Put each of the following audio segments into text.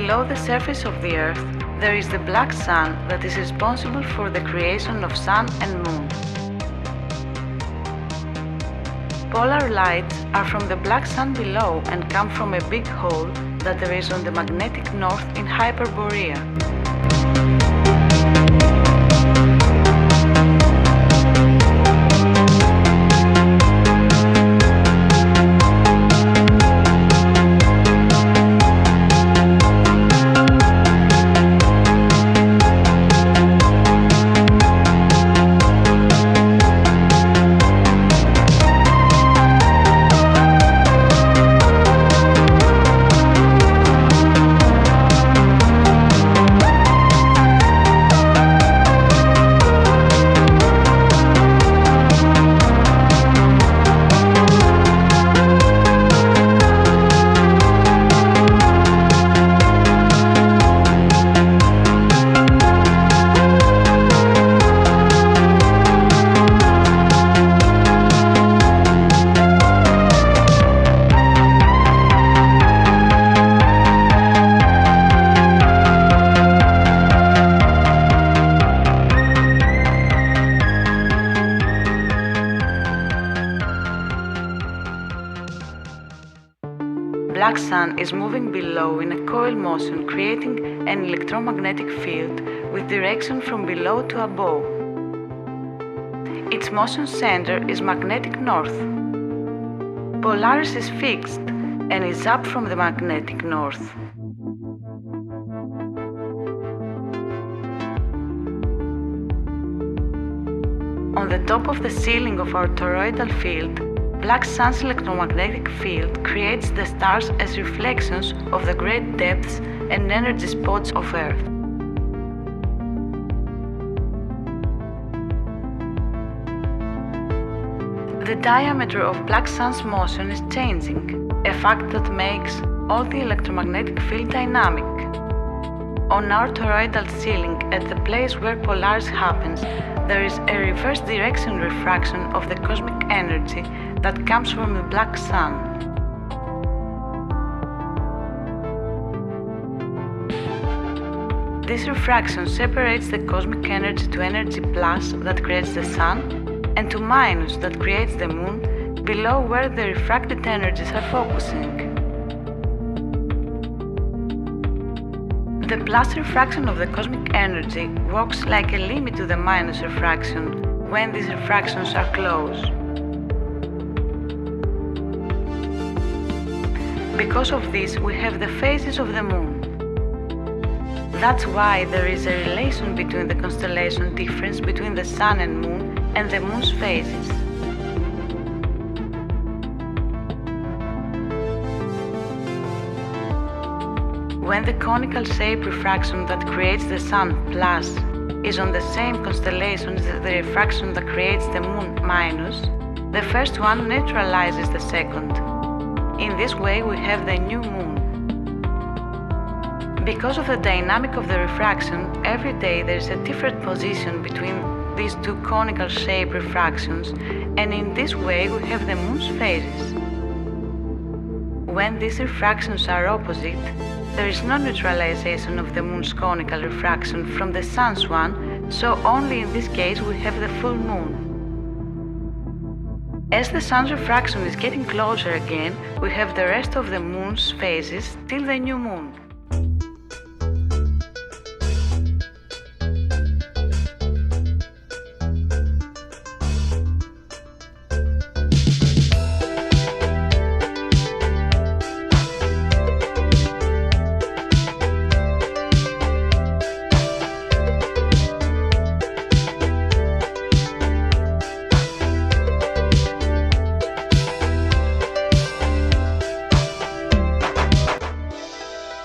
Below the surface of the Earth, there is the black sun that is responsible for the creation of sun and moon. Polar lights are from the black sun below and come from a big hole that there is on the magnetic north in Hyperborea. Black sun is moving below in a coil motion, creating an electromagnetic field with direction from below to above. Its motion center is magnetic north. Polaris is fixed and is up from the magnetic north. On the top of the ceiling of our toroidal field, black sun's electromagnetic field creates the stars as reflections of the great depths and energy spots of Earth. The diameter of black sun's motion is changing, a fact that makes all the electromagnetic field dynamic. On our toroidal ceiling, at the place where Polaris happens, there is a reverse direction refraction of the cosmic energy that comes from the black sun. This refraction separates the cosmic energy to energy plus that creates the sun and to minus that creates the moon below where the refracted energies are focusing. The plus refraction of the cosmic energy works like a limit to the minus refraction when these refractions are close. Because of this, we have the phases of the moon. That's why there is a relation between the constellation difference between the sun and moon and the moon's phases. When the conical shape refraction that creates the sun plus is on the same constellation as the refraction that creates the moon minus, the first one neutralizes the second. In this way we have the new moon. Because of the dynamic of the refraction, every day there is a different position between these two conical shape refractions, and in this way we have the moon's phases. When these refractions are opposite, there is no neutralization of the moon's conical refraction from the sun's one, so only in this case we have the full moon. As the sun's refraction is getting closer again, we have the rest of the moon's phases till the new moon.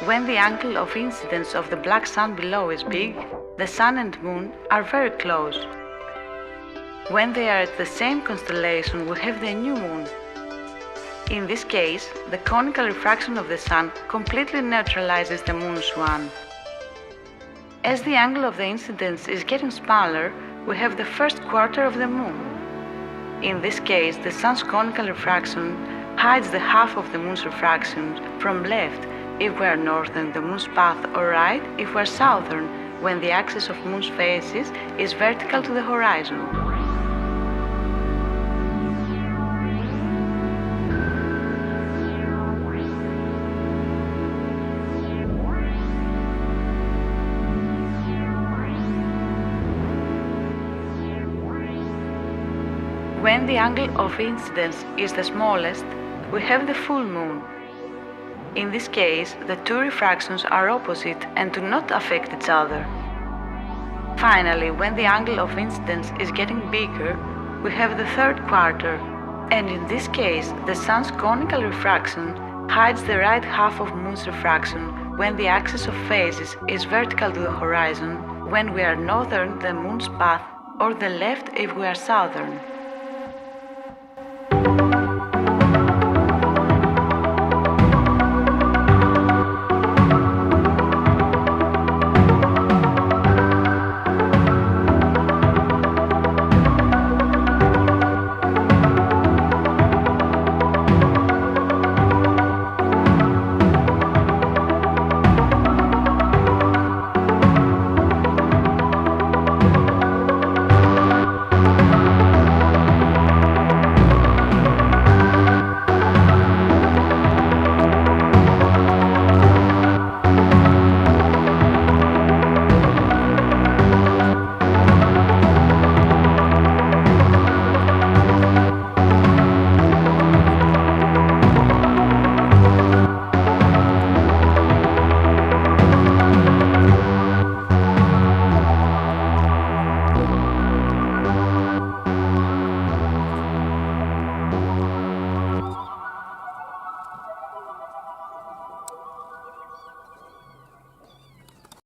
When the angle of incidence of the black sun below is big, the sun and moon are very close. When they are at the same constellation, we have the new moon. In this case, the conical refraction of the sun completely neutralizes the moon's one. As the angle of the incidence is getting smaller, we have the first quarter of the moon. In this case, the sun's conical refraction hides the half of the moon's refraction from left, if we are northern the moon's path, or right if we are southern when the axis of moon's phases is vertical to the horizon. When the angle of incidence is the smallest, we have the full moon. In this case, the two refractions are opposite and do not affect each other. Finally, when the angle of incidence is getting bigger, we have the third quarter, and in this case, the sun's conical refraction hides the right half of moon's refraction when the axis of phases is vertical to the horizon, when we are northern the moon's path, or the left if we are southern.